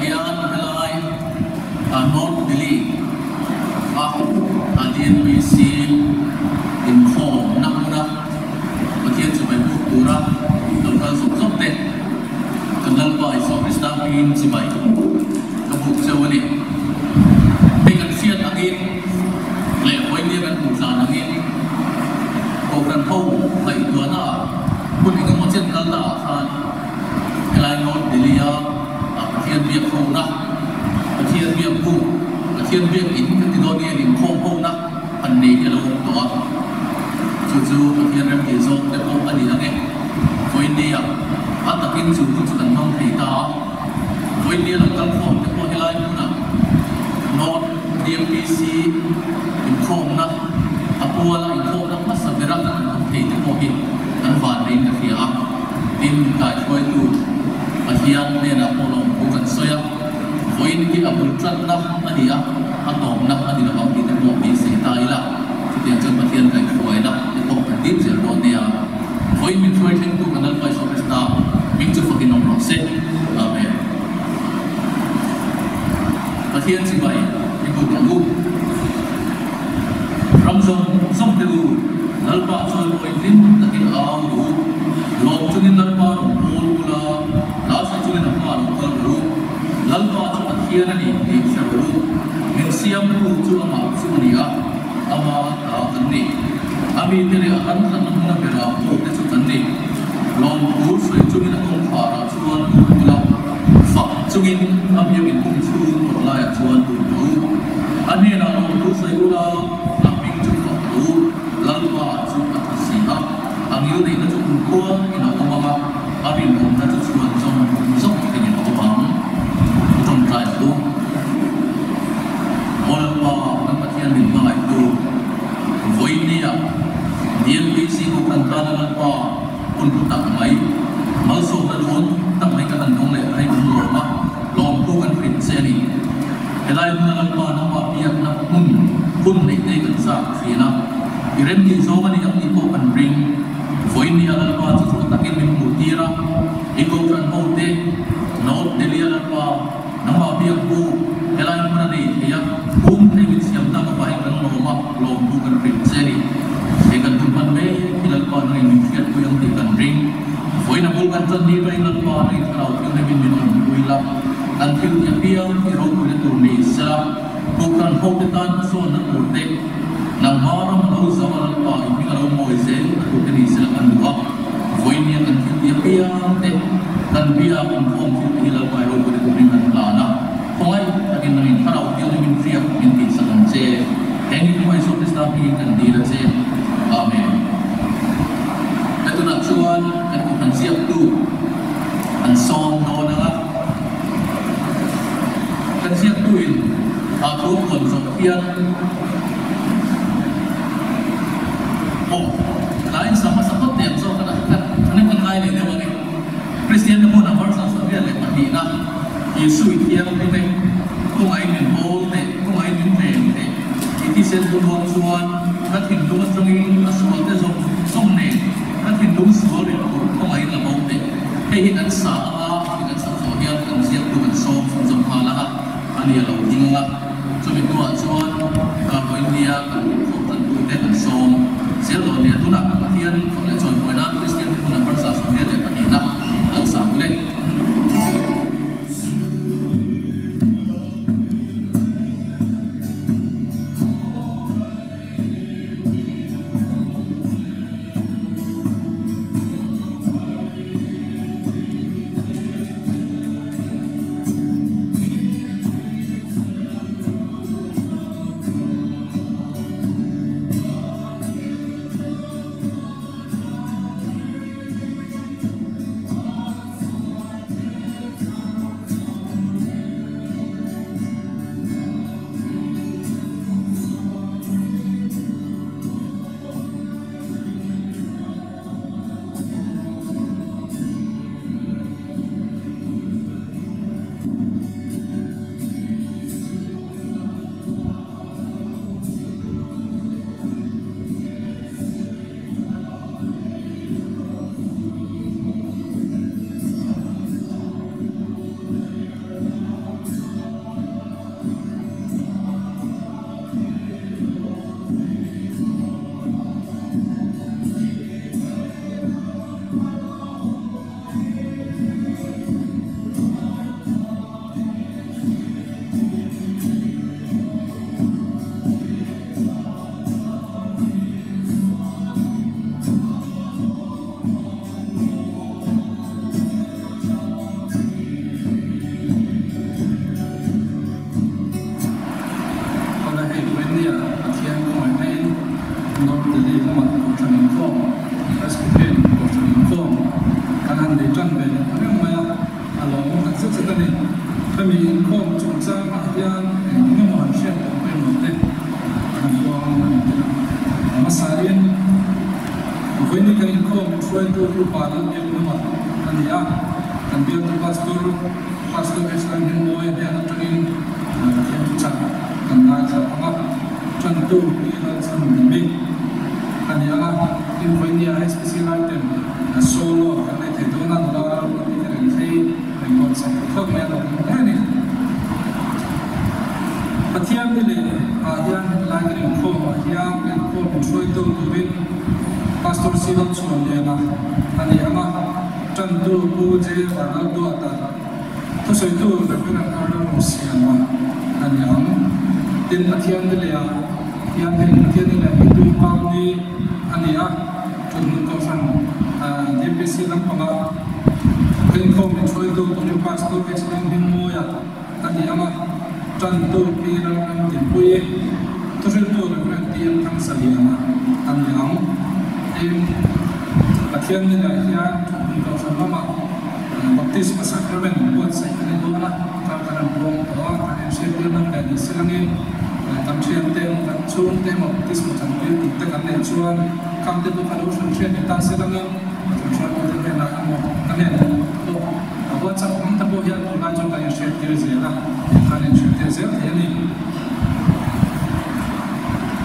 hian helai not Delhi DNPC in khom nakuna pathian chu bai pura local sop te kanal pa iso staffing sibai kabuk sewali dengan siat angin le hoi ni kan pusan angin program hau bai tuana pun ingin macam kala kan helai not Delhi pathian biak khona pathian biak bu pathian biak in kan tidoni in khom khonaอันนี้ก็เราตัวจู่ๆที่เราเห็นโซ่แต่พวกอันนี้นะเนี่ยคนเดียวถ้าตะกินจู่ๆจะต้องทำให้ตาคนเดียวเราต้องฟ้องแต่พวกที่ไล่นู่นนะนอต DMPC อินโคมนะอาปัวละอินโคมนะมาสับเวรักกันทำให้แต่พวกนี้นั้นผ่านเรื่องที่อ่ะดินกายช่วยดูอาเทียนเนี่ยนะพวกเราพูดกันเสียคนที่อาบุญจัดนะอันนี้อ่ะอันตรงนะอันนี้เราบอกที่แต่พวกนี้เสียตายละที่เดียวจนมาเทียนไก่ฝอยนะที่พวกกันดิ้นเสียโดนเนี่ยฝอยมีช่วยทิ้งตัวกันนั้นไปสอบสตาร์มิงจะฝึกน้องรอเซ็ตอาเมนมาเทียนสิบใบที่บุญของลูกรำทรงส่งเดือดนัลปะช่วยฝอยดิ้นตะกินเอาลูกหลอกจนนัลปะหลงโผล่กุลาลาสัจจุนัลปะหลงโผล่ลูกนัลปะช่วยมาเทียนนี่เองเสียลูกsiam puju ama sunia ama tani ami tere akan tanamna bera po te chutani long pu soi chungin akong phara chuan ula fa chungin ami min kum chu la ya chuan tu ani na long pu soi ula ami chu fa tu lalwa chu athasiha ami yu na chu ko ina omama ami long na chu chuan zong te ni omam tong kai tu orang apa kematian di bawah itu, voinia, DNPC bukan tanah apa untuk tak mai, masuk dan pun tak mai katan dong le, hai lomba, lompu kan prinsip ni, helai tanah apa nama biak nak pun ni kan sah sila, kirim di zona ni yang itu kan ring, voinia apa tu takin mutira, ikut kan hote, not Delhi apa, nama biak bu, helai mana ni ya. Ni siam tak apa yang kalau lomba lombu kan prinsip ni, dengan tuan me kita kau ni mungkin tu yang tikan ring, voi nak bukan jadi bayi lomba ni kalau kita ni minum kuilah, dan kita biar kita boleh turun sah, bukan hokitan so nak urut, nang maram tahu zaman lomba ini kalau mau izin kita ni silakan buat, voi ni akan kita biar dan biar pun kita bayi boleh turun lana. Koi akin namin parau dia namin siap minti sakan se ini koi so staffing kan dia se amen itu nak cuan aku kan siap tu kan song dona lah kan siap tu in aku pun sofian oh lain sama-sama tiap so kan kan lain ini bagi Kristian pun nak bersama sofian lepas ni nak Yesus yang ini, kau ingin boleh, kau ingin mende. Itu sentuhan Tuhan, kat Hindu macam asal tu song ne, kat Hindu seorang kau ingin boleh. Hei hinan sah, hinan sah sohian kan siap tu kan song halah, ani alau tinggal. Cuma dua Tuhan, kalau India kan kau tu kan song. Siapa dia tu nak kalian kalau Tuhan buat Kristian tu nak bersama dia dapat hidup, tak sah boleh. มีข้อจุดสร้างยานไม่เหมือนเช่นเป็นหมดเลยมาสารีนวันนี้กันข้อช่วยตัวรูปาลังยังไม่หมดอันนี้กันเดียวกับพาสตอร์เอสไลน์มวยเนี่ยนั่นเองยังจัดกันได้จากว่าจันทูมีเราสนุกดีอันนี้ที่วันนี้ให้ special item solo กันในที่ตัวนั้นเราที่จะเรียนในคอนเซ็ปต์ข้อนี้เราเนี่ยปัจจัยนี้เลยยังหลายเรื่องข้อยังเป็นข้อช่วยตัวด้วยพาสตอร์ซีนส่วนเดียวนะอันนี้จันทูปูเจวานาดูอัตตาทุกสิ่งทุกอย่างเป็นการดำเนินเสียงว่าอันนี้เป็นปัจจัยนี้เลยยังเป็นปัจจัยนี้เลยดูความนี้อันนี้จุดหนึ่งก็สั่งเดบิซีนักพนันเป็นข้อมูลช่วยตัวพาสตอร์เอสเอ็นดิมวยอันนี้จันทูปีเราเป็นผู้เอกทุกสิ่งทุกอย่างเป็นที่ยังทั้งสลีนะอันนี้เป็นปัจจัยนี้เลยยังจุดหนึ่งก็สั่งว่าbaptisma sacrament buat saya ini dua karena belum doa karena saya belum dan selangin tamsian tem cuan tem baptisma sacrament kita karena cuan kami itu kalau saya kita selangin saya boleh nak mau karena itu buat saya kita boleh belajar karena saya terjadi karena saya terjadi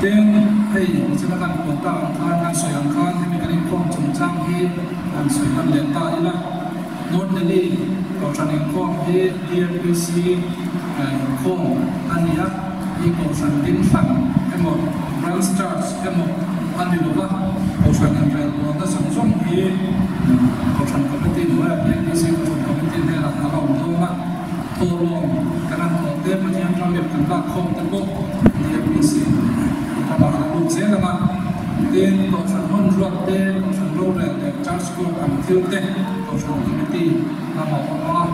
ini tem silakan kota karena saya kan ini kan pun cungcang dan saya lenta ialah Not only concerning form DLPC form ania concerning fund emo branch charge emo andiloba concerning railroad na samsung concerning committee wa DLPC committee na alaw doma tolong kanan konte manyang ramip kanta kom tebo DLPC pabakalo sela ma then concerning road de concerning road charge ko until de committee nama orang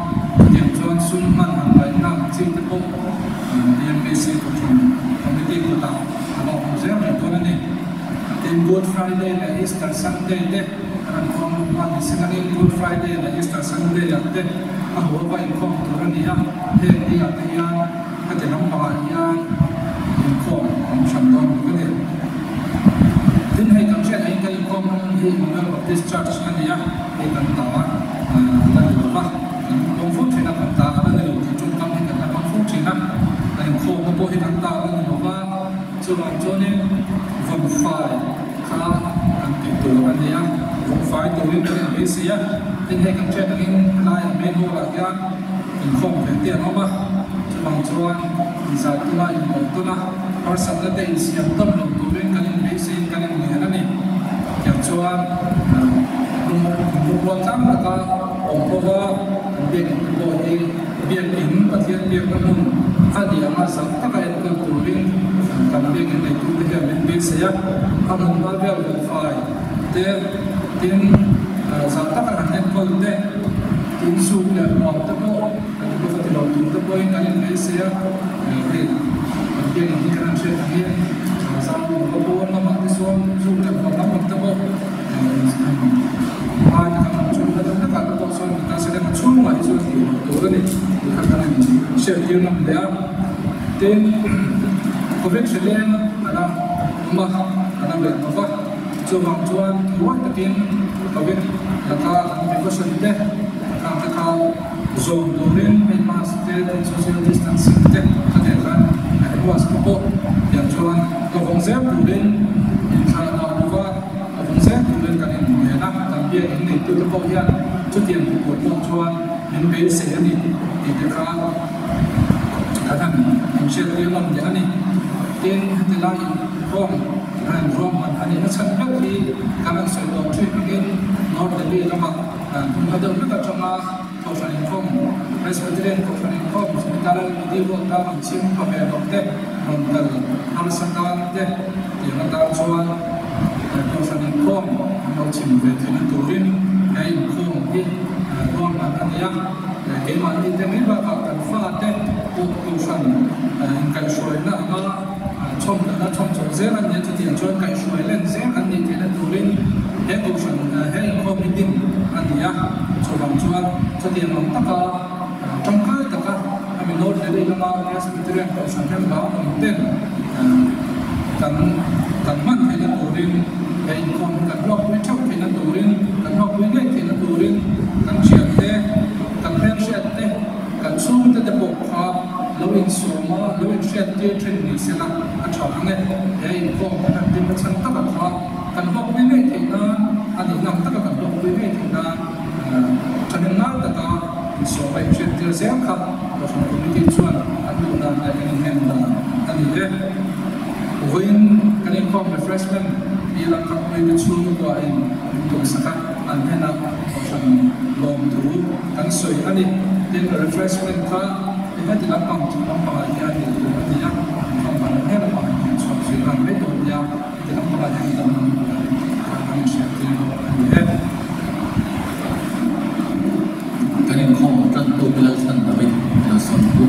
yang jual sunman sampai enam cinta pun DMPC committee kita nama orang saya itu ni then Good Friday dan Easter Sunday deh karena orang di sini Good Friday dan Easter Sunday ya deh aku apa yang kau turun dia dia ada nampak yang kau contoh begini then hai kami saya ingin kau mengambil discharge kan dia ikan tawa dan lupa konflik dengan kata dan lupa jumpa dengan konflik dengan dan kau boleh kata dan lupa cuaca verify kalau itu kan dia verify tu itu Malaysia ini kan saya ingin lain menu lagi kau berarti apa cuaca bisa tu lah itu lah harus ada siap tu tu kan Malaysia kan ini ni yang cuaca buat apa kalau orang biar ini pasien biar kamu ada yang masuk tak ada yang turin kalau biar ini tu dia biar saya kamu biar verify then saat tak ada yang kau deh insur dan waktu tu kalau tidak tu boleh kalian biar saya biar ini kan saya tanya saat kalau nama disuruh dan waktu tu Kalau cuma ada kalau kosong kita sedang cuma itu turun ni, bukan share dia nak dia. Then covid sedang ada rumah ada berapa, cuma dua tapi covid kita mereka sedih, kita zone turun, memang sedang social distancing deh, ada kan, ada luas cukup, yang cuma konsep turun, insya Allah buat konsep turun kan ini enak. Biar ini itu terkait cucian buat tujuan NPC ini dikatakan akan share dia menjadi ini telah form dan form ini macam lagi karena saya trip ini not lebih lama dan ada juga cuma kawasan form presbyterian kawasan form sementara di luar dalam sim pakai dokter mental harus sekarang deh yang antara soal kawasan form macam veteran turin yang kong di ruang yang keman itu memang akan faham urusan kai suai na ma chom zeran yang jadi jual kai suai len zeran ni tidak turin urusan kong ini ania coba jual jadi orang taka congkai taka dari lama Presbyterian Kausangan bawa konten kan man kena turin kain kon kan lok macam kena turin kan lok ini kena turin kan siate kan siate kan sum te depok khap lawin soma lawin siate train ni sela achang ne kain kon kan tin macam tak khap kan lok ini kena ani nam tak kan lok ini kena channel ta so by siate siang khap losan community chuan anu na ani hen na ani le Uin kanin kong refreshment bilang kami disuruh doain untuk sekat anhena ocean long tu kan soy ani din refreshment ka ina dilapang pangalayan itu dia pangalayan apa so silang beto dia dalam pangalayan dalam kami siapa kanin kong tentu bila santai santu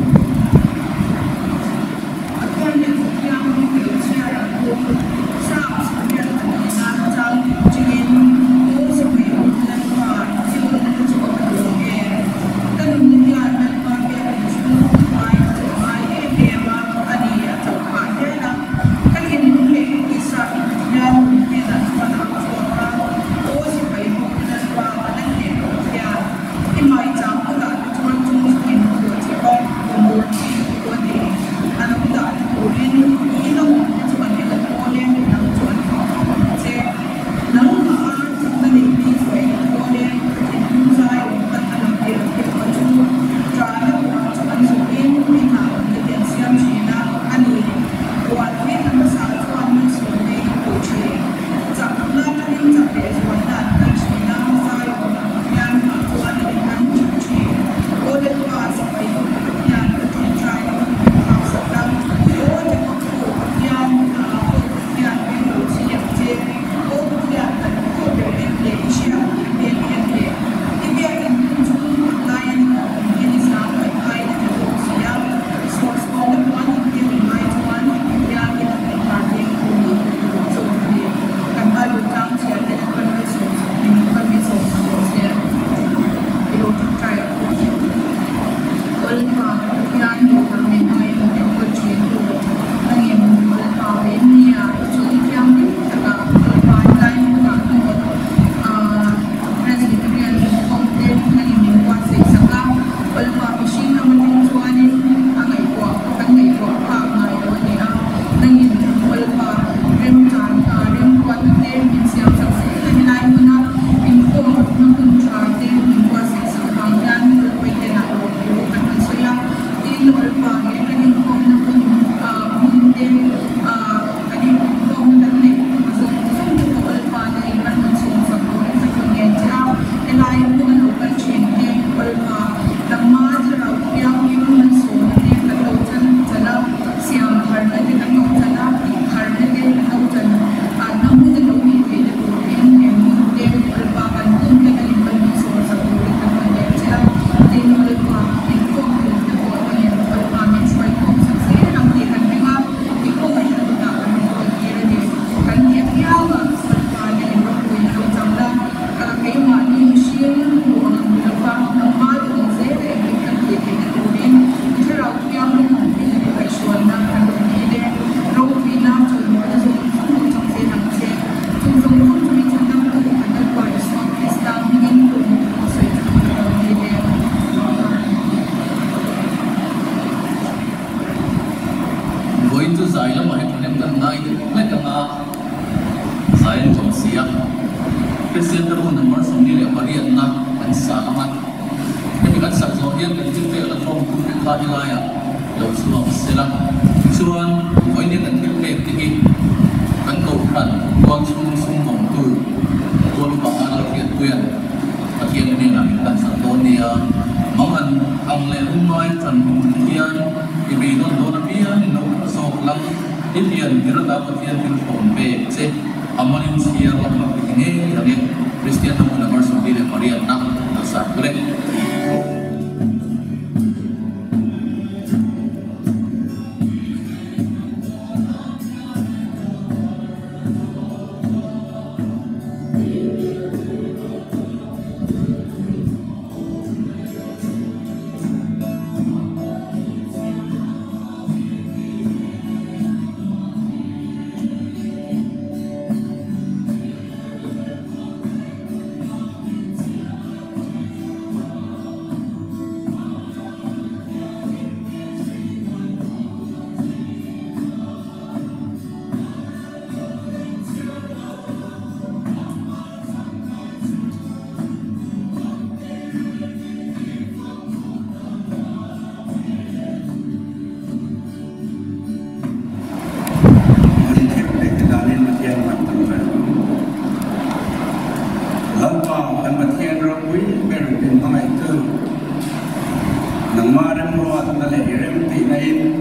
Mat na lehirim tinayin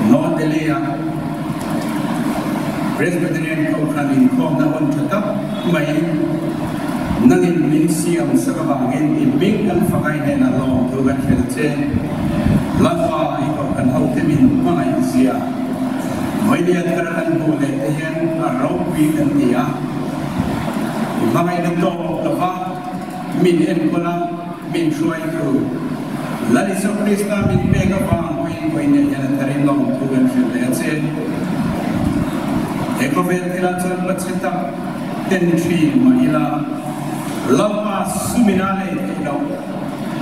no delia Presbyterian Kaukanin ko na untagap may nangin minsiam sa kabangin ibig ang fakay na long tugan filter lafa ikaw kan hautemin mga isya may diyan karakan huli ayan araw bigan niya mga inito lafa min en ko lang min shuay ko lali sa Krista min pega pa ko niya yan tarin long tugan filter Eko vertilan sa patsita tenchi maila lama suminale ikaw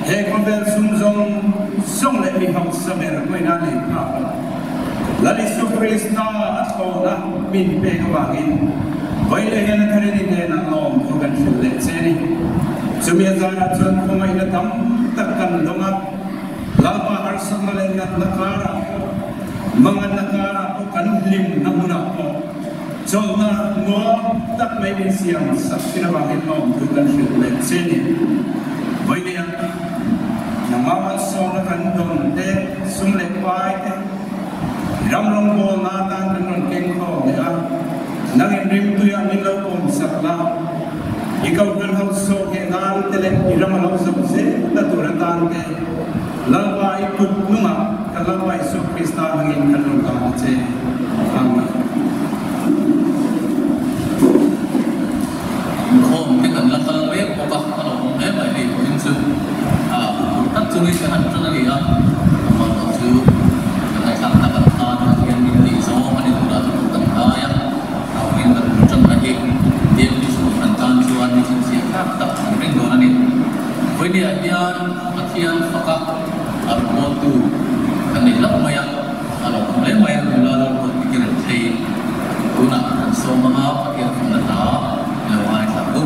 eko ver sumzong song le mi hang samer ko inale pa lali su Krista ako na min pe kawangin baile yan tarin ni na long tugan sile seni sumiazana tson ko may natam takkan donga lama harsang malengat nakara mga nakara o kanlim na muna ko so na mo tak may siyang sa pinabangin mo tugan sila sini boy niya namamasong na kandong de sumlepay ramrong mo natan kanong kengko niya nangin tuya nilaw kong sakla ikaw kan hauso ke nal tele iramalaw sa se taturatan ke lalpa ikut nunga kalapa isu Krista nangin kanong kamatse amen Hôm cái cần là phần web của các hoạt động web bởi vì có những sự tác dụng cái hẳn rất là gì đó mà tổ chức cái này làm ta cần ta thực hiện những lý do mà để chúng ta cần ta ya tạo nên là trong cái việc điểm đi xuống phần tan cho anh những sự khác tập thành cái đó này với địa điểm phát hiện và các ở một tu cái này rất mày ở đó lấy mày là một cái kiểu thì tu nào số mà phát hiện phần đó Lewat satu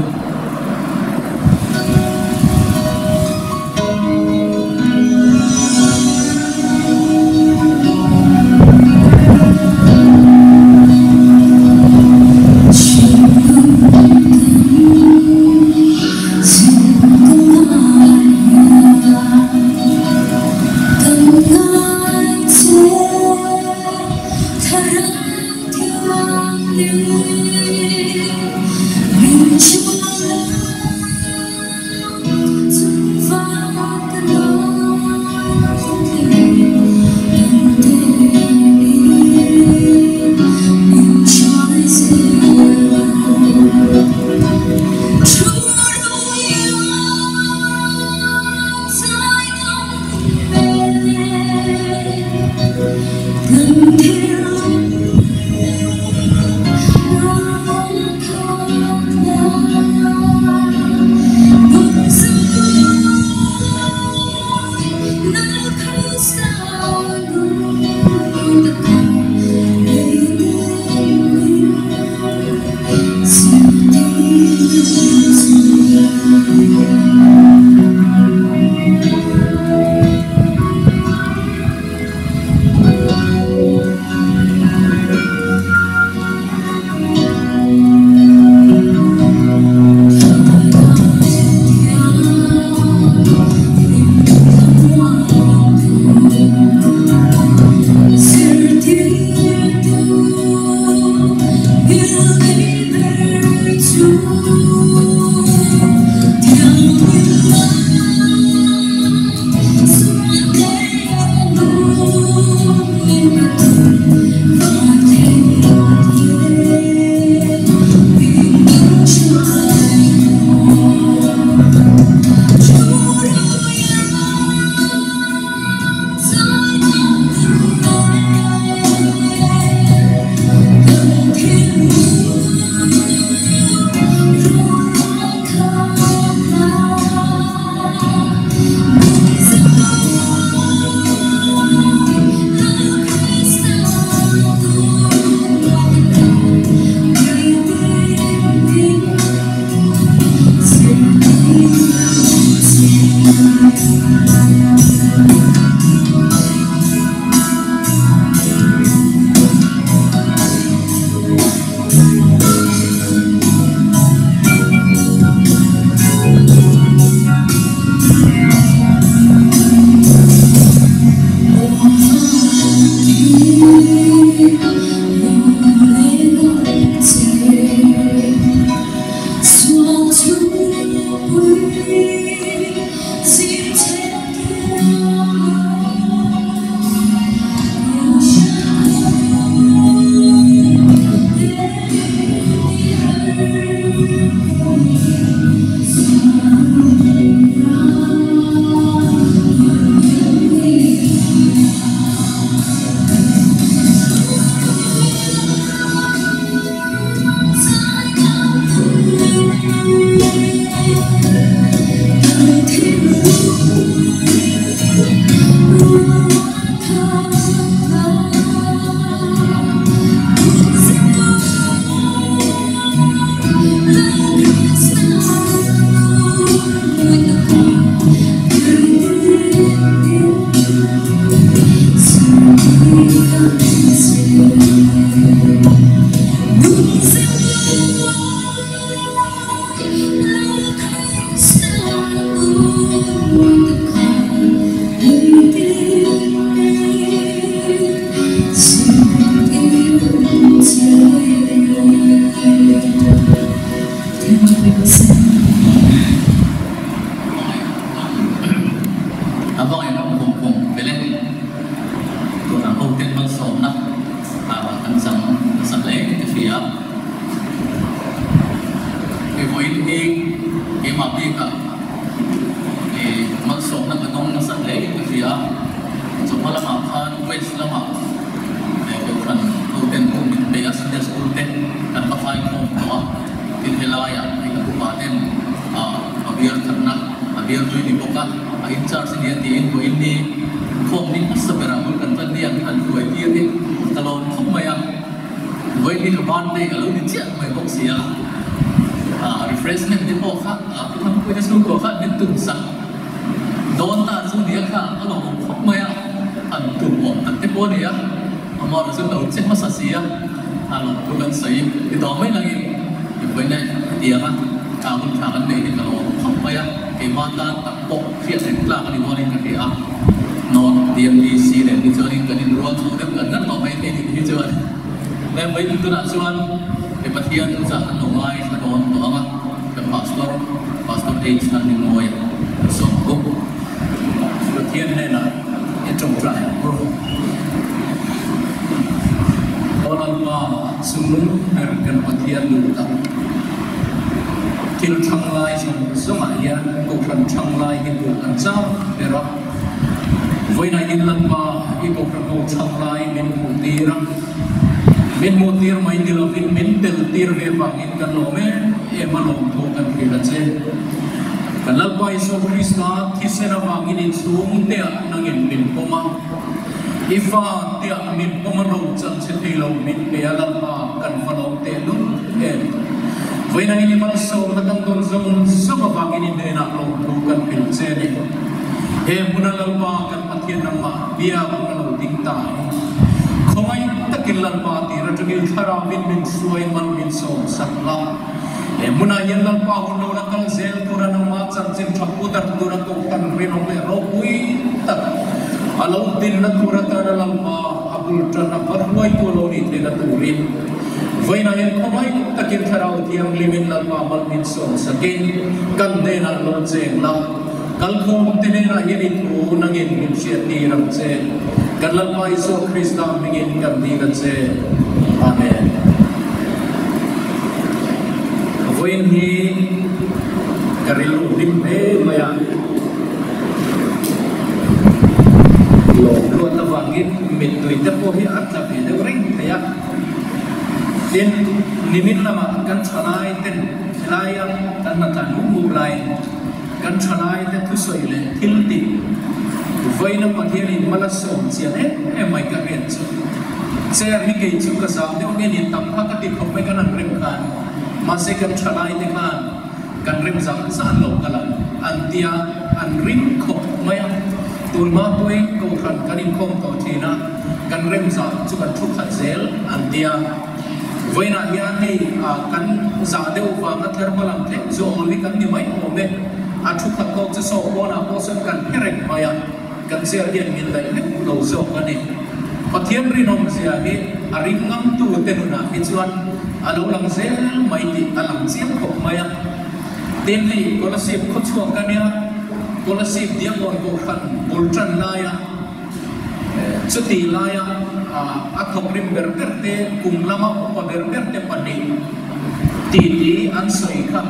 bi ka mal so na kanong nasa le kia so malama khan west lama ko kan hotel ko min be asnya school ten kan pa fai ko to tin helaya ai ka pa ten abiar karna abiar tu di boka in charge dia tin ko ini khom ni sabera mul kan tan dia kan ko dia ni talon khom maya với đi làm ban đây cả lúc đi chuyện mày bốc xía refreshment đi bộ khác thằng quên xuống bộ khác đến từng sáng đón ta xuống địa khác nó là một khóc mày ăn từng bộ ăn tiếp bộ này mà nó xuống đầu chết mất sạch xía là tôi cần xây thì đó mới là gì với này địa mà mình thả vấn đề thì cả lúc khóc mày cái mà ta tập bộ hiện thành là cái điều này cái gì nó điểm đi xí để đi chơi cái điều đó nó được gần rất là mấy cái đi chơi nên mấy chúng tôi đã xuân để bắt hiện ra các đồng lai các đòn đó mà các pastor đi sang những ngôi sống cúc bắt hiện này là cái trồng trại bro orang tua semua mereka bắt hiện được tak kil thang lai sama ya kau thang lai itu anjau berak với này in lần ba itu kau thang lai min mutirang min motir mai dilovin min tel tir ve bangin kan lome e malom tho kan khila che kan lalpai so krista thisena bangin in sum te nangin min poma ifa te min poma ro chan che thilo min pe alalpa kan falom te lu e voi na ni mal so na kan don zong sama bangin in na lo tho kan khil che ni e munalalpa kan pathian nama bia munalo ting ta khomai takilan pati ratungil thara min suai man min so sakla e muna yen lan pa huno na kal zel pura na ma chan chin thapu dar dura to kan reno le ro pui tak alau din na tura ta na lam pa abul tan na barwai to lo ni te na turin voi na yen khomai takil thara tiang limin lan pa mal min so sakin kan de na lo cheng la kal khom tene na yen tu nangin min sia ti ram che Kalau Yesus Kristus menginginkan diri saya, amin. Apa ini karilu dimpe maya, lo tawagin mintu itu pohi atap itu ring kaya, dan nimin lama kan canai ten layang dan matan mulai kan canai itu tusai le tilti. Voi na pathian malas som chian mai ka ren chu che mi ke chu ka sam de nge ni tam kha ka ti khom mai kan rem khan ma se kan thalai te khan kan rem zam san lo kala antia an ring khop mai tur ma poi ko khan kan in khom to thina kan rem za chu kan thu khat zel antia voi na ya nei kan za de wa na thar malam the zo only kan ni mai o me a thu khat ko chu so ko na ko san kan herek mai kan sia dia min lai lo zo kan ni pathian ri nom sia ni aring ngam tu tenuna ichuan alo lang zel mai ti alang chiam khop maya ten ni kolasip khu chuak kan ya kolasip dia kon ko khan bultran laya chuti laya a khop rim ber te kum lama pa ber te pani ti an soi kha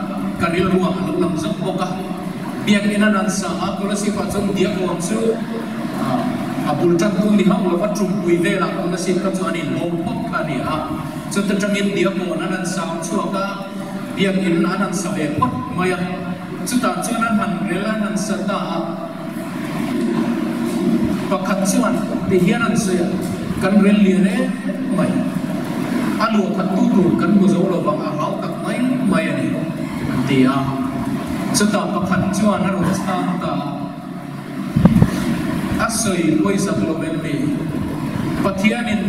kanil ruwa alo lang zok boka biak ina nan sa kolasip a chong dia ko chu abul tan tung di hang lawan trumpui vela kuna sin ka chuan in lo pok ka ni a chu ta tangin dia ko nan sam chuaka biak in anan sa be pok maya chu ta chuan han rela nan sa ta pakhat chuan ti hian an se kan rel li ne mai alu khat tu tu kan bu zo lo bang a hau tak mai mai ani ti a chu ta pakhat chuan ro sa ta asoi koi saklo bembe pathianin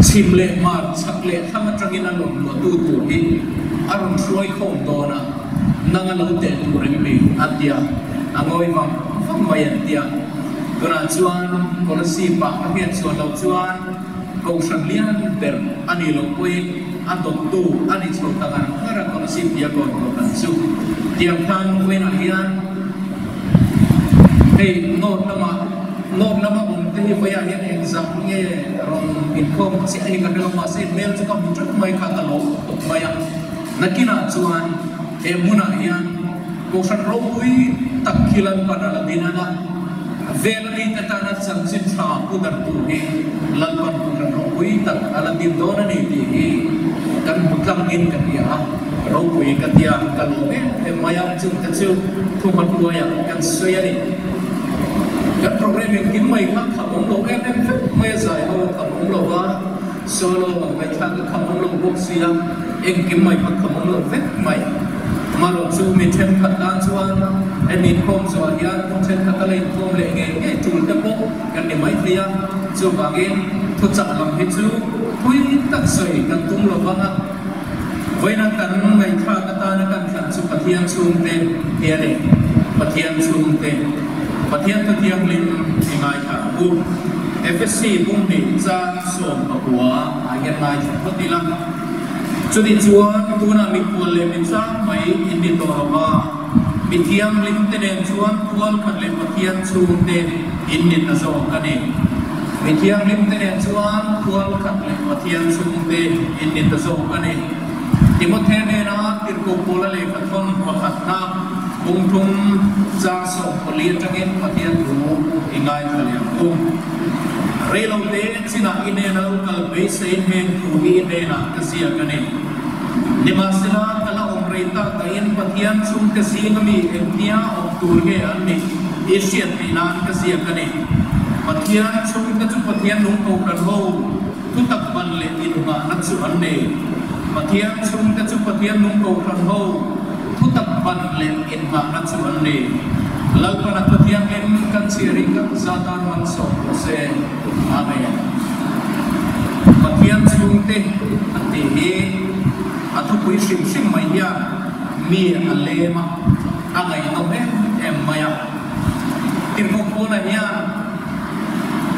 chimle mar chakle thama trangina lo tu tu hi aron throi khom dona nanga lo te tu rembe atia angoi ma fam mayan tia kona chuan kolasi pa hian chuan lo chuan ko sanglian ber ani lo koi adon tu ani chota kan kara kolasi dia ko kan su tiang tan wena hian hey no nama te faya hian exam nge ron income si ai ka lo ma se mail chu ka mutrak mai ka lo maya nakina chuan e muna hian Bukan rokui tak kilan pada ladinana. Velani tetana sanjit sapu dan tuhi lalpan bukan rokui tak aladin dona ni tihi kan bukan in katia rokui katia kalome mayam cun kecil tumat buaya kan saya ni kan program yang kimai kan kamu lo maya saya lo kamu lo solo mai thang kamu lo boksia yang kimai kan kamu lo mai malu tu miten katan cuan, ini kom cuan miten katan lain kom lagi, cuma dapur kan di mai dia, tu bagian tu cakap itu, hui tak soi kan tumlo banget, hui nak kan mai thang katan kan kan tu patian sumte dia ni, patian sumte, patian lim di mai thang, FSC pun di jang som bahwa agen mai patilan. Jadi cuan tu nak mikul lemisah mai ini tu apa? Bitiang limtenen cuan tuan kan lepatian sunte ini nasok kani. Bitiang limtenen cuan tuan kan lepatian sunte ini nasok kani. Timotene na tirko pola lepaton wakat na bungtung jasok pelihat jangin patian tu ingai kalian tu. Relo de sina ine na ukal base hen tuhi ine na kasia kani. Dimasila kala umrita kain patian sum kasi kami etnia okturge anni Asia tinan kasia kani. Patian sum kacu patian nung kau kanho tutak banle inma natsu anne. Patian sum kacu patian nung kau kanho tutak banle inma natsu anne. Lalpan patian em kan siring kan zatan manso se amen. Patian sum te atihi atau kui sim maya mi alema angai no maya tirko pona ya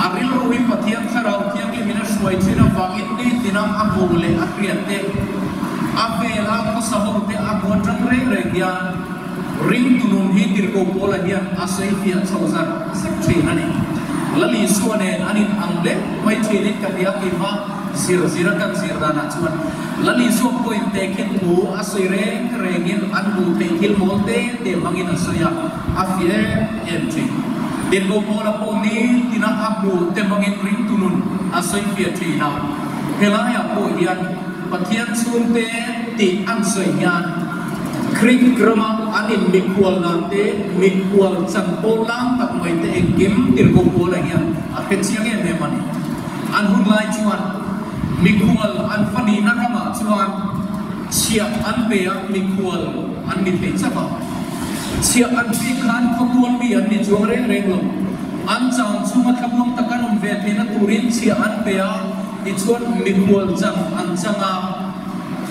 aril ruhi patian sarau tiang ke mina suai cina bangit ni tinam abule akriate abela ko sahur te abon re ya ring tunun hi tirko pona ya asai fiat sauzar sekcina ni lali suane anin angle mai chinit ka dia kima zira kan zirdana cuman lali so point teken bu asire rengin anbu tekil molte te mangin asya afie entry den go pola poni tina abu te mangin ring tunun asai fia trina helaya po yan patian sunte ti ansai yan krik grama anin mikwal nante mikwal champolang tak mai te engim dir go pola yan akensiang e memani anhun lai cuman mikual anfani nakama cuan siap anpea mikual anmipe capa siap anpi kan kotuan bi anni jongre reglo ancang cuma kabung takanum vetena turin siap anpea icuan mikual jam ancanga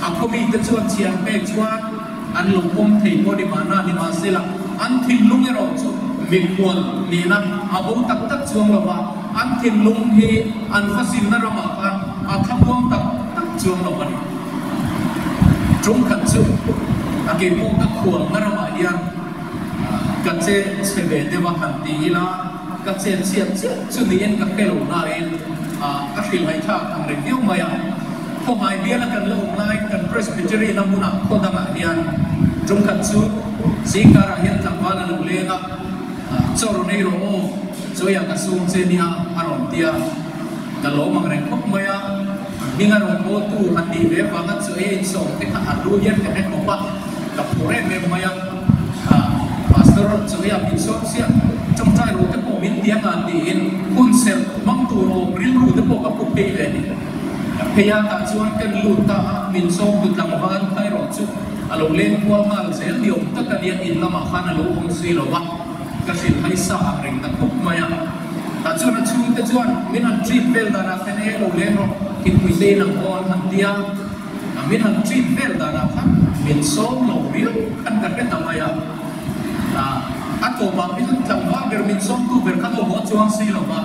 aku bi tecuan siap pe cuan an lopom thei po di mana di masela an thilung ero cu mikual nina abong tak tak cuang loba an thilung hi an fasin na rama kan akham tak chuang lo bani trung kan chu age mo ka khuang ngarama yan ka che chebe de ba kan ti la ka che chiat chu ni en ka kelo na en a khil hai tha ang re view maya ko mai bia la kan lo ngai kan presbytery na muna ko da ma yan trung kan chu sikara yan tang wala lo le na choro nei ro o joya ka sung che nia aron tia kalau mengenai kok maya dengan orang tu hati dia banget soal so kita adu yang kena kopak kapure memaya pastor soal bisok siap cemcai rote po min dia ngantiin konser mangturo rilu de po kapu pele ni kaya tak cuan kan luta min so tutang bahan kai rotu alo len kual mal sel diom tak dia inna makan alo ongsi lo wah kasih hai sa ring tak kok maya tajuan tajuan minan treat bel dana kene lo leno kin kuite nang on handia minan treat bel dana kan min so lo bil kan ka tamaya atau ba min tamba ber min so tu ber ka lo chuang si lo ba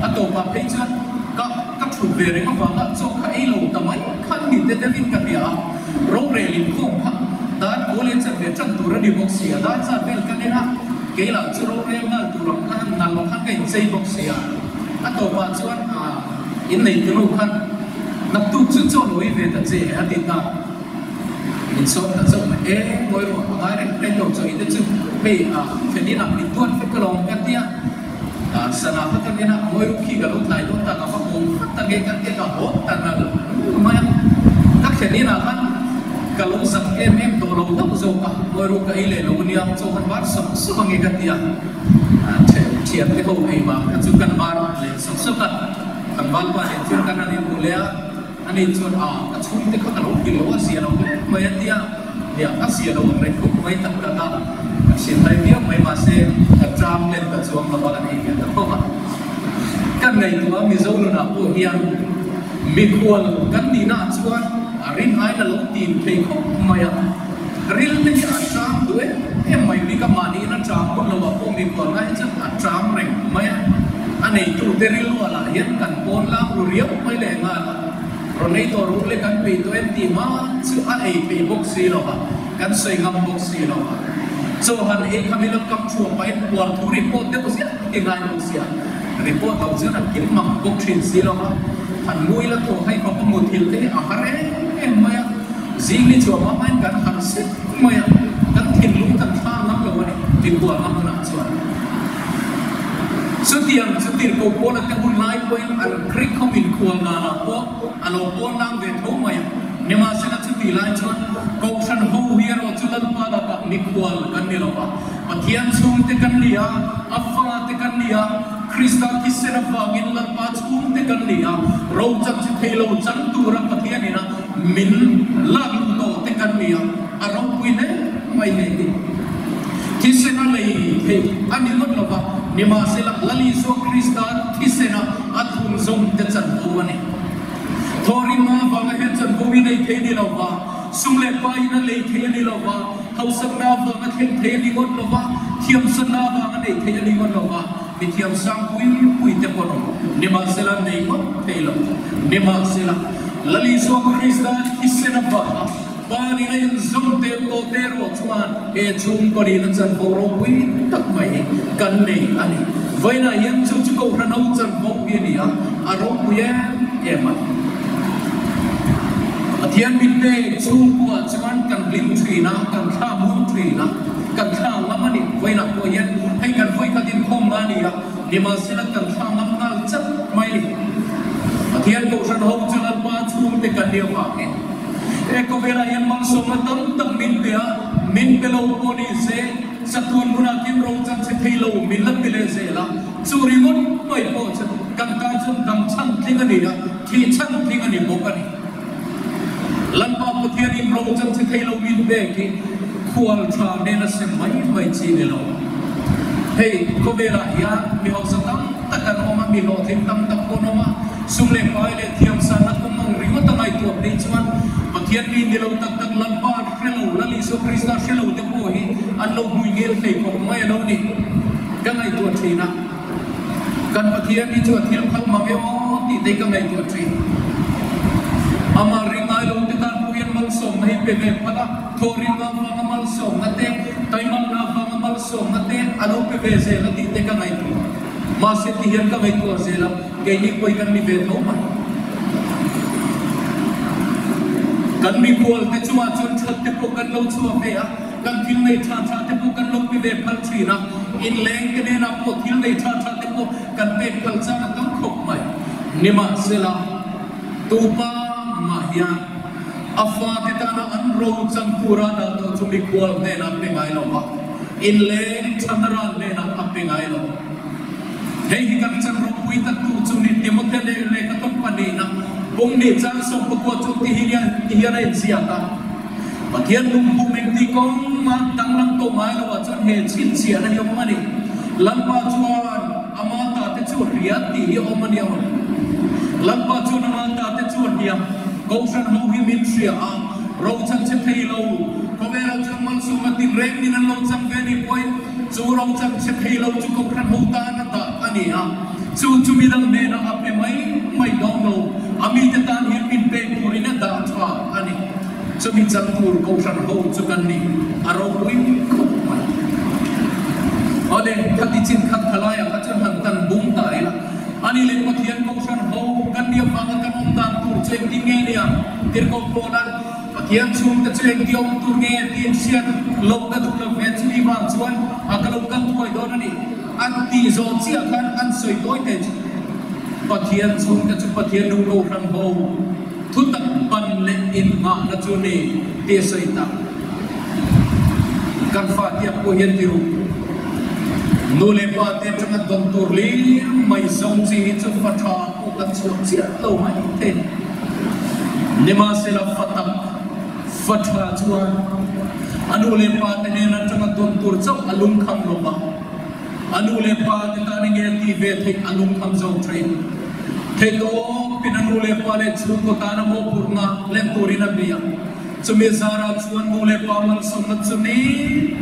atau ba pe chan ka thu ber ma ba na so ka ilo tamai kan ni te vin ka dia ro re lim ko ha dan bole chan be chan tu ra di box sia dan sa bel ka ne ha kailan curo rem na turang kan nalong kan kay say box siya ato pa chuan inay tinu kan nagtuk chu chu loi ve ta che atin na mình sống ta sống mà ngồi rồi ai đấy đây đầu chơi đấy chứ bây phải đi làm đi tuân phải cái lòng cái tia sana phát cái nào ngồi khi cái lúc này chúng ta có phát ngôn ta nghe cái hốt ta là mà các cái đi nào kan kalau sak tổ đầu tóc rồi cả ngồi rồi cái lệ lâu niệm cho hắn bắt sống nghe cái tia chuyện cái câu này mà các chú cần bắt lệ sống cái kan bắt để chuyện cái này boleh anh ấy chọn các chú thì các cái lúc kilo Asia nó mấy tia dia Asia nó mấy cũng mấy tập cả xin thấy biết mấy mà xem tram lên cả xuống là bao nhiêu cái đó cái này tụi mình giàu nữa của hiền mìnhควร กันดีน่าชวนรินไอ้นั่นลงตีนเพลงของมาอย่างรินนี่อาจารย์ด้วยไม่มีกำมันนี่นั่นจามคนเราว่าพวกมีคนไอ้จะอาจารย์เร่งมาอย่างอันนี้จุดเดริลว่าละเห็นกันปนล่างรู้เรียบไม่แรงงานเราในตัวรู้เลยกันไปตัวเองตีมาชื่อไอ้ไปบ็อกซี่เราค่ะกันใส่งามบ็อกซี่เราค่ะส่วนเองคำนี้เรากำชัวไปปวดทุกรีพอร์ตเดี๋ยวเสียเองไงเราเสียรีพอร์ตเราเสียนักกินมังบ็อกซี่สิเราค่ะหันมวยแล้วตัวให้เขาประมูลทีละที่อาหารไม่อะสิ่งนี้ชัวร์มาไม่กันหันสิไม่อะกันทิ้งลุงกันข้ามน้ำเลยวันนี้ทิ้งตัวน้ำมันน่ะชัวร์สุดที่กูโกนแต่บุญไล่ไปอันคลิกเขาบินควงงานอ่ะเพราะอันเราโกนนั่งเวทเขาไม่เนี่ยมาเสร็จสุดที่ไล่ชัวร์กูฉันหูเฮียเราจุดนั้นมาแล้วก็นิควงกันนี่หรอกปะเทียนชุ่มเตกันเลียอัฟฟ้าเตกันเลียคริสต์กิเซนฟากินลัดป้าชุ่มเตกันเลียเราจังเทโลจังตัวรักปะเทียนนี่นะมินลังโตเตกันเลียอารมณ์วินไม่เห็นกิเซนอะไรเฮ้อันนี้มันเราว่าเนี่ยมาเสร็จแล้วลิโซคริสต์กิเซนอัตุนซงเตจันตัวนี่ทอริมาฟังให้จันทวินัยเทนี่เราว่าสุงเล็บไปนั่นเลยเทนี่เราว่าเขาสักนาฟังให้เทนี่คนเราว่าเทียมสักนาฟังให้เทนี่คนเราว่ามีเทียมสังคุยเต็มคนเนี่ยมาเสร็จแล้วเนี่ยก็เทเราเนี่ยมาเสร็จแล้วลลิโซคริสต์กิเซนบ้าบ้านนี้ยังซงเตโตเตโรชวนชุมก็ดีนั่นจันโบโรวิตักไม่กันนี่อันนี้ไว้น่ะยังชุกเขาพระนองจันโบวีนี่อารมณ์เย่มันเทียนบินเดชูกัวจวนกันลิมทรีนะกันข้ามุนทรีนะกันข้าละมันนี่ไว้นักตัวเย็นให้กันไฟกันดินคมมานี่ละนี่มาเสร็จกันข้าน้ำนั่งจับไม่เทียนกุศลหงจุลปาชูเตกันเดียวว่าก็เวลายังมังสมตั้งตั้งมินเปียมินเปโลโกนีเซสัตว์บุญกินโรจันเซทีโลมินลับเปเลเซละสุริมุนไม่พอจะกันการจนดำชั้นทิ้งอันนี้นะที่ชั้นทิ้งอันนี้บอกกันนี่ลันปาปเทียนิมโรจันเซทีโลมินเบกิควอลทราเนนัสไม่จีนเราเฮ้ก็เวลาอยากมีเอาสักตั้งแต่กันออกมามีโลทิ้งตั้งตะโกนออกมาสุเลปายเลยเทียมสันนักมังริวตั้งไอตัวนี้ชวนปะเทียนมีเดลตักตักลันปาเชลล์ลลิโซคริสต์เชลล์เตโกฮีอันโลบุยเกลเตโกไม่เอานี่กันไอตัวทีนะกันปะเทียนนี่ชวนเทียมเข้ามาเอวที่เตกันไอตัวทีอามาริงไอโลติตาปุยนมัลส่งให้เปเวพละทอริงาฟังมัลส่งนั่นเองไตมังนาฟังมัลส่งนั่นเองอารมณ์เปเวเซลติเตกันไอตัวมาเสถียรกันไอตัวเซลเกย์นี่คุยกันมีเวทเอามากันมีควอลแต่ชัวจนชัดเตปกันเราชัวเปียกันทิ้งในชาเตปกันเราไปเวพัลชีนะอินแรงกันเนี่ยนะพวกทิ้งในชาเตปกันเป็นพัลชาตั้งครบไหมนิมาเซลาตูปามาเฮียอัฟฟาติตานะอันโรจังปูราดาตัวจุมีควอลเนี่ยนะเป็นไงล่ะวะอินแรงชันดราเนี่ยนะเป็นไงล่ะเฮ้ยกันจังรบวิตัตุจุนิเตมเทเลเลกตุปนีนะบงนี่จังส่งประกวดจุดที่เฮียเรนเซียตาปะเทียนลุงบุเมงตีกงมาตั้งลำตัวไม้แล้วว่าจนเหตุชิ้นเสียนะยมมันนี่ลันปาจวนอามาตาเตจูเรียตียมมันเดียวลันปาจวนอามาตาเตจูเดียกงชันหูหิมินเสียเราจังเชทีโลก็เวลาจังมันสุมาติเร่งนี่นั่นเราจังเวนี่ป่วยจูเราจังเชทีโลจูกงชันหูตานั่นตาอันนี้จูมีดังเมนะอับไม่ดองโลอามีแต่ตาเห็นเป็นเป็นผู้รินาดาชาอันนี้จะมีจันทูร์กงชันหูจุกันนี่อารมณ์วิ่งเข้ามาเอาเด็กขัดที่จินขัดทลายขัดจนหันกันบุ้งตายละอันนี้เลยมาเทียนกงชันหูกันเดียวฟังกันองค์ตามทูร์เจงที่เงี้ยเตียร์กบโปนัน Pathian chung ta chueng tiom tur nge tin sian lok na thula ve chini wang chuan akalok kan thoi don ani an ti zo chia khan an soi toi te Pathian chung ta chu pathian nu lo ran ho thu tak ban le in ma na chu ni te sai ta kan fa ti ko hian ti ru nu le pa te chang don tur li mai song chi chu fa tha ko kan chu chia lo mai te nima se la fatam fatha chuan anu le pa te ne na chang don tur chau alung kham lo ma anu le pa te ta ni nge ti ve thei alung kham zo train thei do pin anu le pa le chu ko ta na mo purna le turina bia chumi zara chuan nu le pa man som na chumi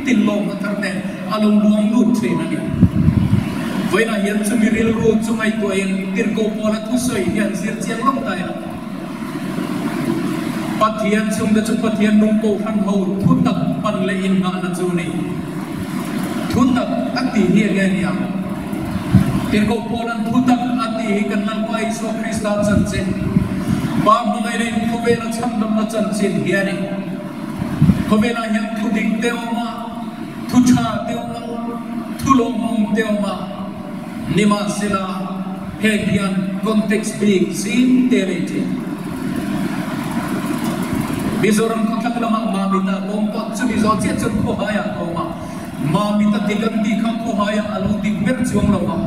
tin lo na thar ne alung luang lu train ani voina hian chumi ril ru chungai to in tir ko pola thu soi hian zir chiang long tai Pathian chung da chu pathian nung ko han ho thu tak pan le in nga na chu ni thu tak ati hi nge nia tir ko polan thu tak ati hi kan nal pai so Krista chan chen ba mangai ne ko ve na cham dam na chan chen hi ani ko ve na hian thu ding te ma thu cha te ma thu lo mong te ma nima sila he gian context big sin te re Mizoram ko tak lamang mamita bongkot chu mizo che chun ko haya ko ma mamita digan di kha ko haya alo dik mer chuang lo ma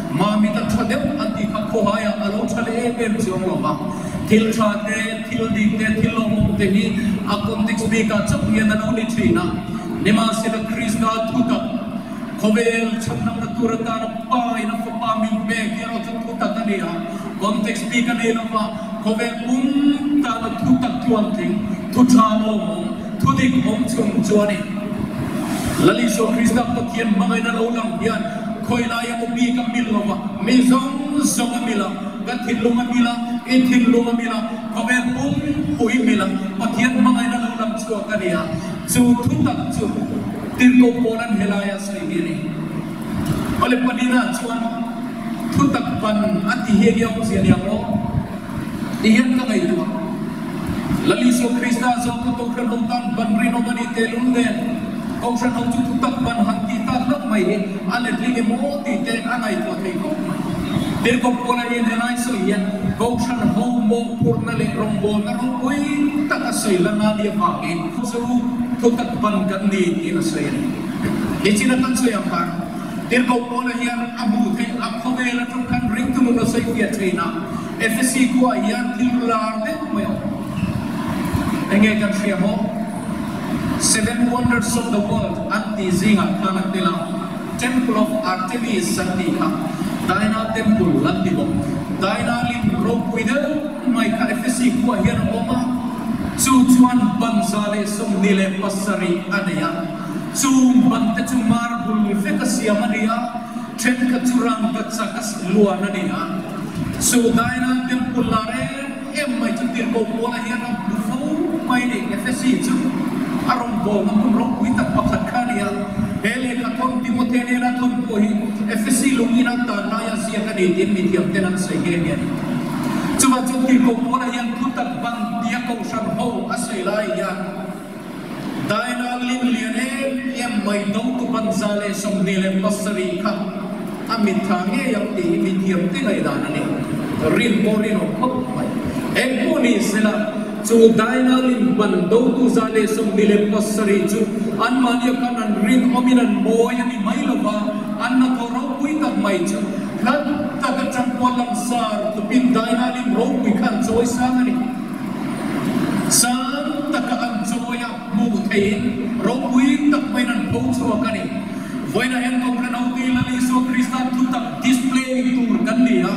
mamita thodem ati kha ko haya alo chale mer chuang lo ma thil tha te thil dik te thil lo mong te ni akon dik bi ka chap ye na no ni thina nima sila Krista thuka khovel chamnam na turata na pa ina ko pa min be kero chu thuka ta ni ha context bi ka ne lo ma khovel pum ta na thuka tuan thing thu cha mo thu dik hom chung chuani lali so Krista pathian mangai na lo lang hian khoi la ya bi ka mil lo wa me zong zong mila ka thil lo mila e thil lo mila khobe pum pui mila pathian mangai na lo lang chu ka nia chu thu tak chu tin ko polan helaya sai ni ole padina chuan thu tak pan ati he ya ko sia lo dihan ka ngai tu lali so Krista so ko to kan tan ban rino mani telun de ko sa no chu tak ban han ti ta lak mai he ale ringe mo ti te anai to thei ko der ko pola ye nai so ye ko sa ho mo purna le rong bo na ro oi ta ka sai la na dia pa ke so to tak ban kan ni in sai ni china kan so yang pa der ko pola ye abu thei ak ko ve la tum kan ring tu no sai ye thina FSC ko ya tilar de mo Engay kan siya mo 7 wonders of the world anti zinga kanak nila Temple of Artemis Santika Daina Temple Landibo Daina Lim Rokwida may ka FSC ko yan oma Chuchuan Banzale Sum Nile Pasari Adaya Chum Bante Chumarbul Fekasya Maria Chen Kachurang Katsakas Luana niya So Daina Temple Lare may chutir ko po na yan ang bufo may ni FSC chu arong bo ng rong wita pakakaniya hele ka kon Timothy na ton po hi FSC lungina ta na ya siya kanidin medium tenan sa genya chuba chutir ko po na yan kutak bang dia ko san ho asilay yan daina linliane em may dong tu banzale som nile pasari ka amit thange yang ti medium tenay danani rin mo rin o Ekoni sila chu daina lim bando tu zale sum dile pasari chu an mania kanan ring ominan boy ni mailova an na ko ro pui tak mai chu lat tak chang polang sar tu pin daina lim ro pui kan joy sangani sang tak an joya mu thei ro pui tak mai nan po chu kani voina hen ko pranau ti lali so Krista tu tak display tur kan dia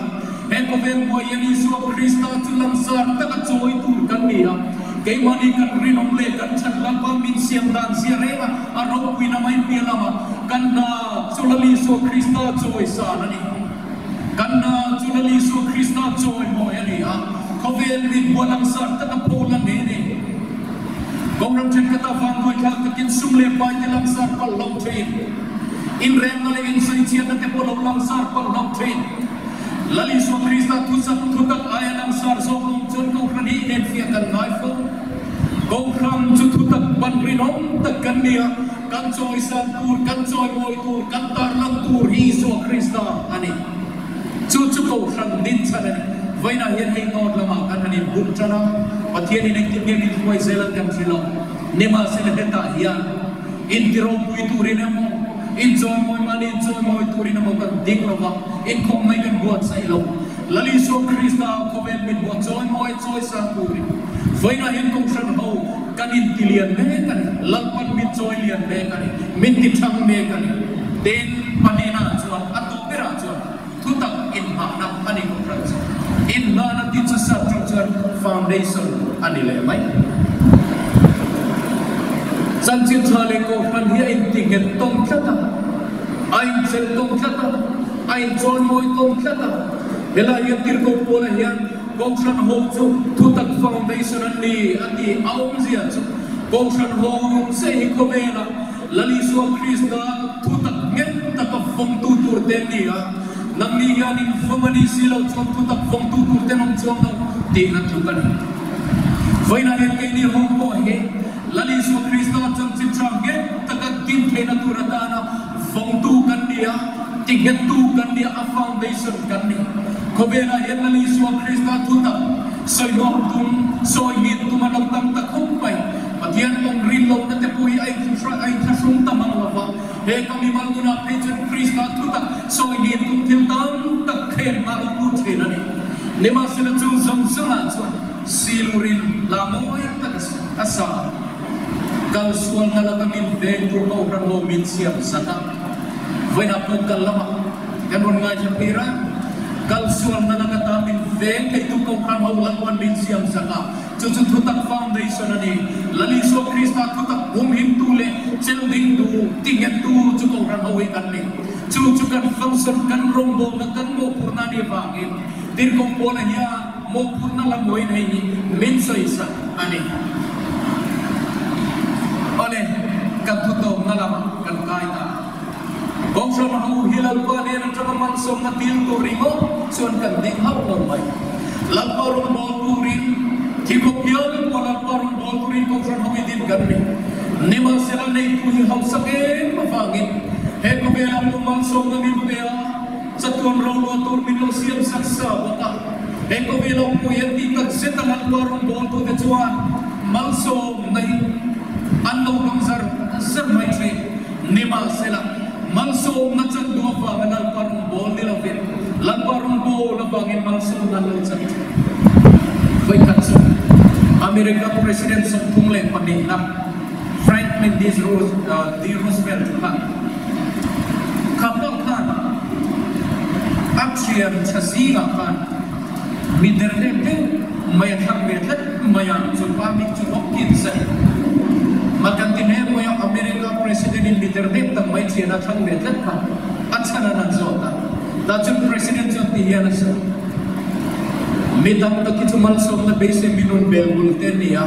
Eko ven mo yani so Krista tulang sar ta joy tur kan niya kay mani kan rinom le kan chan lapa min siam dan siarema aro pina mai pilama kanna sulali so Krista joy sanani kanna sulali so Krista joy mo yani ha kovel min walang sar ta polan ne gongram chen kata van ko khak takin sumle pai tilang sar pal long train in rem male in sai chia ta te pol long sar pal long train Lali so Krista tusak tutak ayanang sar so kong chon kong rani en fiatan naifo công kham chu thu tak ban rin om tak kan nia kan choi san tur kan choi moi tur kan tar lang tur hi so Krista ani chu ko kham din chan ani vaina hian hei nor lama kan ani bun chana pathian in tin ni khoi zelan kan thilo nema sel heta hian in tiro pui turin amo in joy moi mani joy moi turin amo kan ding lova in khom mai kan buat sai lo lali so Krista khovel min buat joy moi joy sa turin vaina hian kong san ho kan in tilian me kan lalpan mit joy lian me kan min ti thang me kan den panina chuan atopera chuan thutak in ha na ani ko pras in na na ti chu structure foundation ani le mai san chin thale ko pan hi in tinget tong thata ain sel tong thata ain chon moi tong thata hela ye tir ko pola hian kong san ho chu thutak foundation ani ati aum zia chu kong san ho se hi ko mela lali so Krista thutak nget ta ka phong tu tur te ni a nang ni yan in famani silo chon thutak phong tu tur te nong chong no ti na chu kan vaina he ke ni hom ko he lali so Krista chang chin chang ge ta ka tin the na turata na phong tu kan dia tiget tu kan dia a foundation kan ni ko bela he lali so Krista thutak soi nom tum soi ni tu manam tam ta khom pai patian ong rin lo na te pui ai thasung tamang lova he kami malguna pechen Krista thutak soi ni tum thil tam tak khen ma ku thena ni nema sila chu zam sala chu silurin la moi tak asa kal suan na kami den tu ko ran lo min siam saka vaina pukal lama kanon nga japira kal suan na katamin den kay tu ko ran ho lakwan min siam saka chu thutak foundation ani lali so Krista thutak him tule chel ding du tinget tu chu ko ran ho kan ni chu kan function kan rombo na kan mo purna ni bangin dir ko pola hiya mo purna la moi nei ni min so isa ani ole kan thuto ngalama kan kaita bongso ma hu hilal pa ne na tama man som na til ko ringo son kan ding hau no mai lalparum bol turin ki ko piol ko lalparum bol turin ko from hamidin garni nima sela nei pu hi hau sake ma fangin he ko bela ko man som na min bela satun ro lo tur min lo siam saksa wata he ko bela ko yati tak seta lalparum bol tu de chuan mal som nei anno kamzar sar mai tre nima sela malso na chan do fa nal parung bol ni la fit lan parung bol na bangin malso na lo chan vai kan so America president som pungle panina Franklin D. Roosevelt kan kapal kan akshiam chasiga kan miderne te maya thak bethat maya chupa mi chupok kin sa makantine mo yung America president in leadership tang may china thang bethat ka achana nan zota dachun president jot tiya na sa midam ta kichumal som na base minun belbul tenia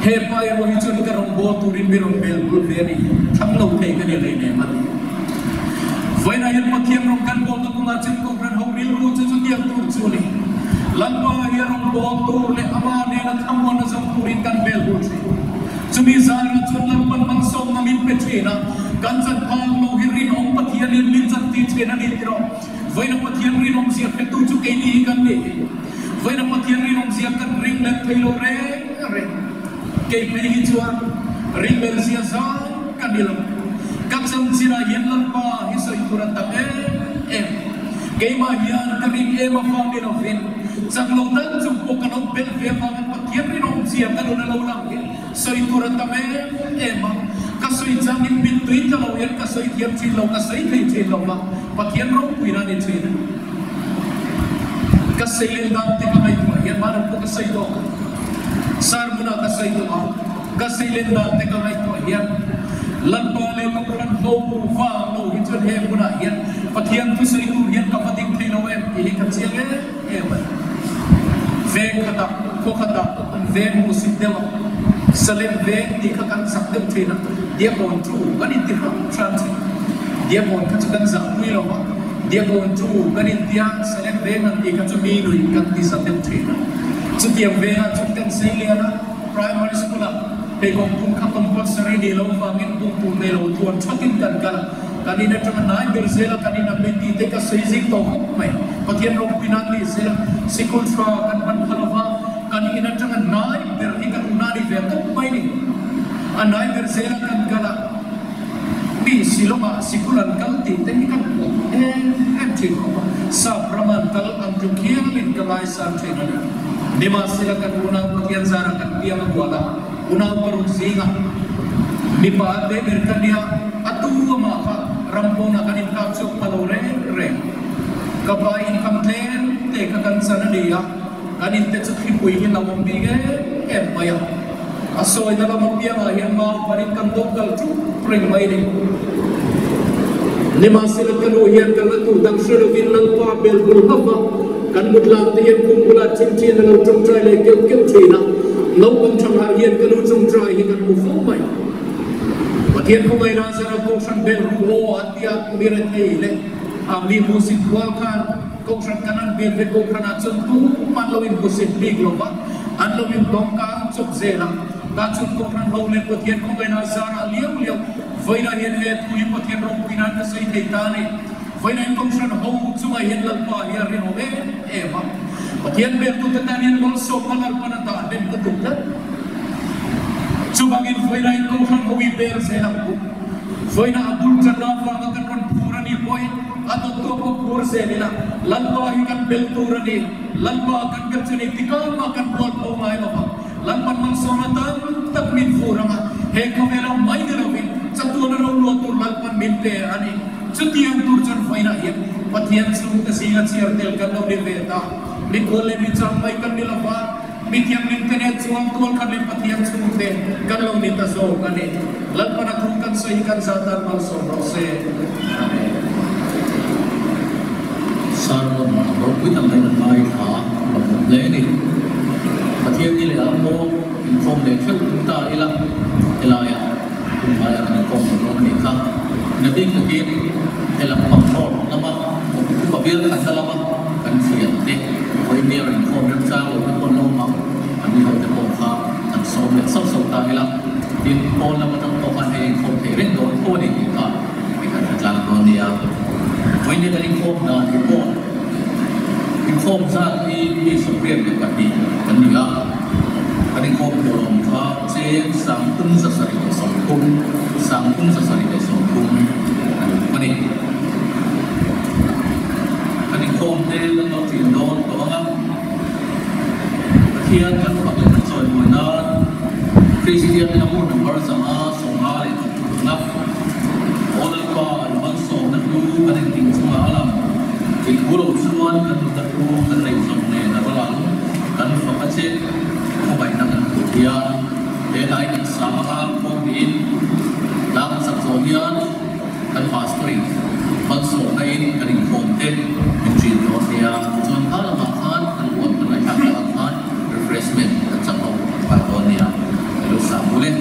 he pai ro hichun ka rombo turin minun belbul veri thang lo thei ka ni ne mat vaina yan pathiam rom kan bol ta kuma chen ko ran ho ril ru chu tiang tur chuli lanpa ya rombo tur le ama ne na thamon na sam turin kan belbul chumi zara chun lampan mang som na min pe thena kanjan phang lo hirin ong pathian in min chan ti thena ni tro vaina pathian rin ong sia pe tu chu ke ni kan ni vaina pathian rin ong sia kan ring le thailo re ke pe hi chuan ring bel sia sa kan dilo kapsam sira yen lampa hi soi turan ta em ke ma hian ka ring em ma phang ni no fin sang lo tan chu po kan ong bel ve phang pathian rin ong sia kan lo na lo lang soi turan ta em ka soi jang in bin tuin ta lo yan ka soi thiam chin lo ka soi thei chin lo ma pathian ro puina ni chin ka soi len dam te ka mai ko yan ma ko ka soi do sar muna ka soi do ka soi len dam te ka mai ko yan lan to le ko ran ho fa no hi chon he muna yan pathian tu soi tu yan ka pating thei lo em hi ka chiang em ve khata ko khata ve mu sim dewa Salim ve di kakan sakdem thina dia bon tu kan in tirha trans dia bon ka chukan za pui lo dia bon tu kan in dia salim ve nan di ka chu mi lui kan ti sakdem thina chu dia ve na chu kan sei le na primary school he kong kung ka compulsory ni lo fangin kung ni lo tuan chatin kan kanina tama na bersela kanina benti te ka seizing to mai patien ro pinali sela sikul sa kan pan khalava kanina tama na berhi kan unani ve to mai ni anai bersela kan kala bi siloma sikulan kalti te kan anjing sa praman kal amjukian lin kalai san thena Nima silakan una bagian zara kan dia membuala una perunsinga nipa de berkandia atu maka rampona kanin kapsuk palore re kabain kamten te kakan sana dia kanin te sakhi puingin lawang bige maya aso ina lamang dia yang mau parin kan tokal tu pring mai ni Nima silakan uyan kalatu dang surovin lang pa bel bulhava kan mutlang tiyan kumpulat cincin na trong trai le keu trina lau kan trong harian kan trong trai hi kan mufo mai patian ko mai rasa ra ko san bel ruho atia miret le amli musik wal kan ko san kanan bel ve ko kan atsun tu manlawin musik big loba anlawin dongka chok zela ka chuk ko kan ho le patian ko mai rasa ra liam voina hian he tu patian ro pinan ka sei theitani Voina in kongsan hau cuma yen lalpa ya renove ema. Patian ber tu tetanian gol sok malar panata den ketuklah. Cuma in voina in kongsan hau ber selampu. Voina abul janafa akan kon purani boy atau toko pur selina. Lalpa ikan bel turani. Lalpa akan kerjani tikam akan buat pomai apa. Lalpan mangsonata tak min furama. Heko mela mai derawin. Satu orang luar tur lalpan minte ani. Setiap turjan faina ia patian sung kesingat siar tel kan do beta mikole micamai kan dilapa mikiam internet suang tuan kan patian sung te kan lo minta so kan ni lan panakrukan sahikan satar malso rose sarwan ro pui tam dai mai tha le ni patian ni le amo inform le thut ta ila ya mai kan ko no ni kha nabi ke elang makhluk lama mobil kan lama kan siap deh koi dia orang kau bersa orang kau lama kami kau tepuk kah kan somet sok tak elang di kau lama tak kau kan yang kau tereng kau kau ni kita kan jalan kau dia koi dia dari kau dah di kau saat ini seperti dekat di kan dia kan kau belum kah cek sangkung sesari sangkung sesari sangkung ni kan kong te lang au tin don to nga khian kan phak le choi mo na Christian na mo number sama songa le na all pa man so na lu kan ting sama alam ki guru suan kan ta ru kan nei som ne na la kan phak che ko bai na kan dia de lai kan sama ko din lang sak so hian kan pastori masuk lain dari konten mencuri dia tuan Allah makan kan buat mereka makan refreshment dan sambal patonia lalu boleh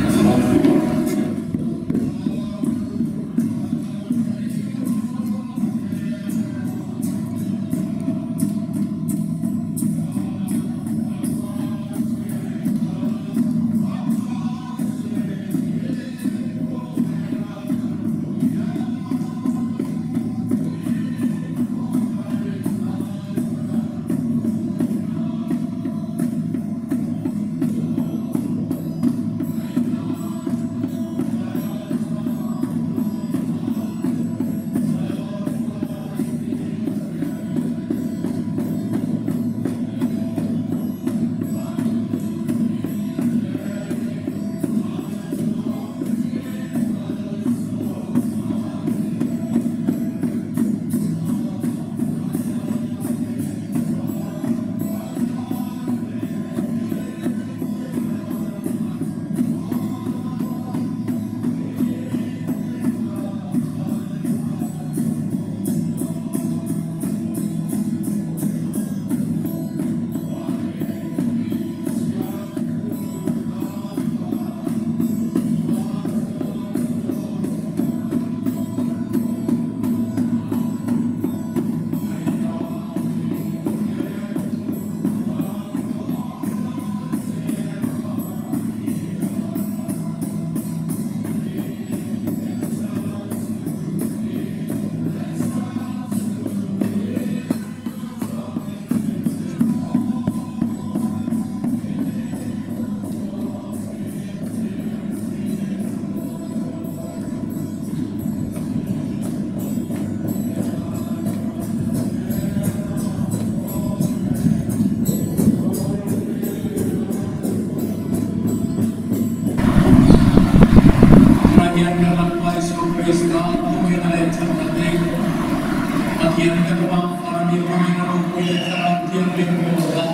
yang bermuara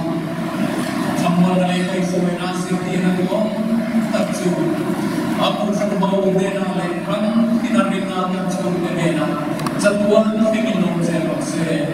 semua dari itu nasi tiada uang tercu aku sudah mau dena lepas tidak dengar tercu dena satuan ingin nonton saya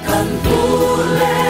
Kan boleh